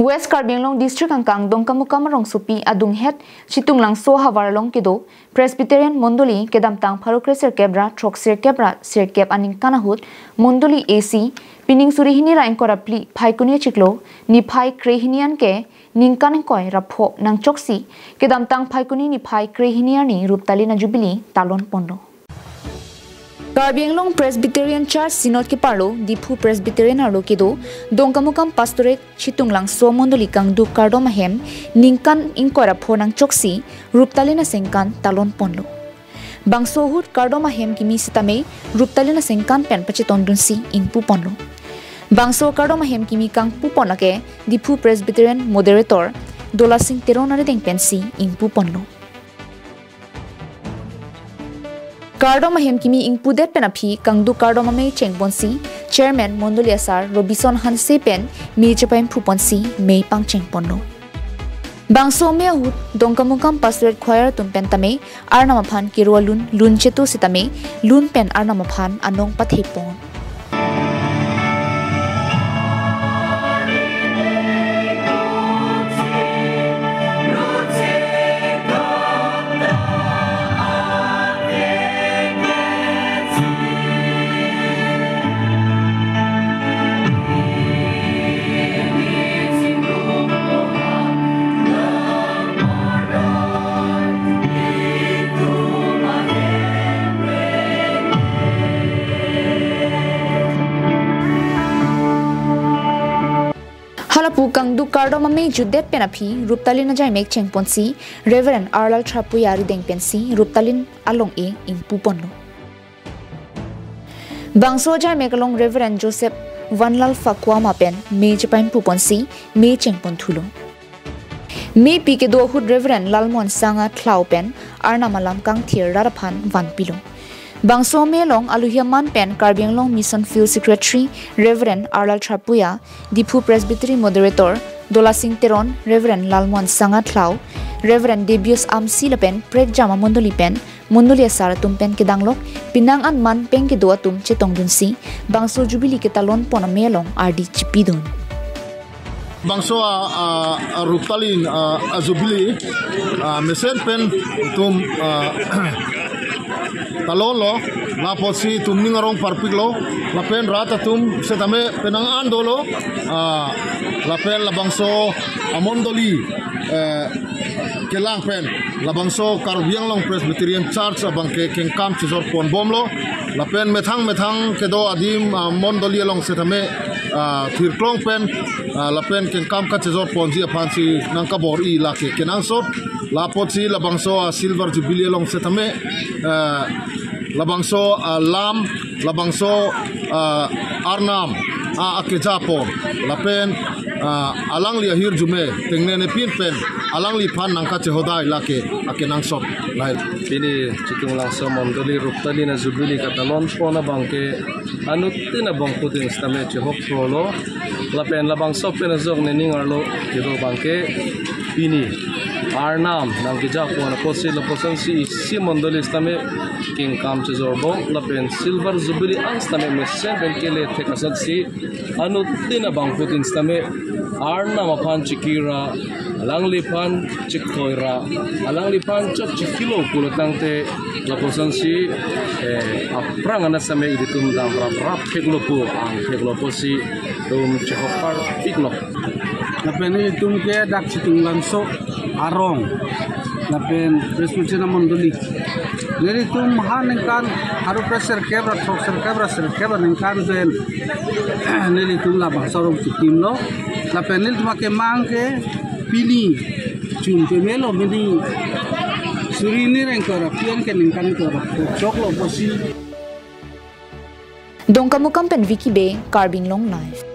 West Karbianglong District angkang dongkamukam rong supi adung het Chitunglangso hawarlong kedo Presbyterian Mondoli kedamtang parokre serkebra trok serkebra serkeb aning kanahut Mondoli AC pining suri hini ra engkorapli phaikunia chiklo ni phai krehinian ke ningkan koi rapho nang choksi kedamtang phaikuni ni phai krehinian ni Ruptalin jubili talon pondo Karbianglong Presbyterian Church Synod ke parlo Dipu Presbyterian arlo kedo dongkamukam pastorate Chitunglangso Mondoli kang du kardom hem ningkan inkora phonang choksi Ruptalin asengkan talon ponlo bangso hut kardom hem kimi sitame Ruptalin asengkan pen pacheton dunsi ingpu ponlo bangso kardom hem kimi kang pu ponake Dipu Presbyterian moderator dolasing teronare deng pensi ingpu ponlo Kardom ahem kimi ingpu det penapi kangdu kardom ame chengponsi chairman Mondoli asar Robinson Hanse pen me chapain phuponsi me pang chengponlo bangso me ahut dongkamukam pastorate choir tumpen tame arnamaphan kirwalun lun chetu sitame lun pen arnamaphan anong pathepon Halapu kangdu kardom ame judet penapi Ruptalin ajai mek chengponsi Reverend Arlal Trapuyari deng pensi Ruptalin along e ingpu ponlo bangso ajai mek along Reverend Joseph Vanlal Fakwa mapen me japain puponsi me chengpon thulo me pi ke do hut Reverend Lalmon Sanga Thlau pen arna malam kang thir raraphan vanpilo Bangso melong aluhiaman pen Karbianglong Mission Field Secretary Reverend Arlal Trapuya, Dipu Presbyterian Moderator Dolasing Teron Reverend Lalmon Sangatlau, Reverend Debius Amsi Lapen Prek Jama Mondoli pen Mondoli asar tumpen kedanglok pinang an man pen ke doa tum chetong dunsi bangso jubili ketalon pona melong ardi chipidon. Bangso Ruptalin jubili mesen pen tum talon lo la posi tum ningarong parpik lo la pen rata tum setame penang andolo la pen la bangso Mondoli kelang pen la bangso Karbianglong Presbyterian Church abang ke kengkam chisor pon bomlo la pen methang kedo adim Mondoli long setame thirklong pen la pen kengkam ka chisor pon ji aphansi nangka bor i la ke kenang sop la posi la bangso silver jubilee long setame labangso lam labangso arnam akejapo lapen alang li ahir jume tengne ne pin pen alang li phan nangka chehodai lake akenang sop lai pini Chitunglangso Mondoli Ruptalin jubili katalon pona bangke anutina bangputin stame chehok prolo lapen labangso pen jog ne ningarlo kido bangke pini Arnam nang kijak po na posil la posan si Mondoli stame king kam chezorbo la pen silver jubilee ang stame mesen ben kele tekasad si anu tina bang putin stame Arnam aphan chikira alang lipan chikhoira alang lipan chok chikilo kulotangte la posan si aprang ana stame iditum dam rap pheglopo ang pheglopo si tum chehokar piklo la pen itum ke dak Chitunglangso arong lapen Presbyterian Mondoli neri tum hanengkan haru pressure kebra nengkan zen neri tum la basarong chikim lo lapen nil tuma ke mangke pini chum ke melo meni surini rengkora pian ke nengkan kora choklo posi dongkamukam pen Vicky Bay Karbianglong Live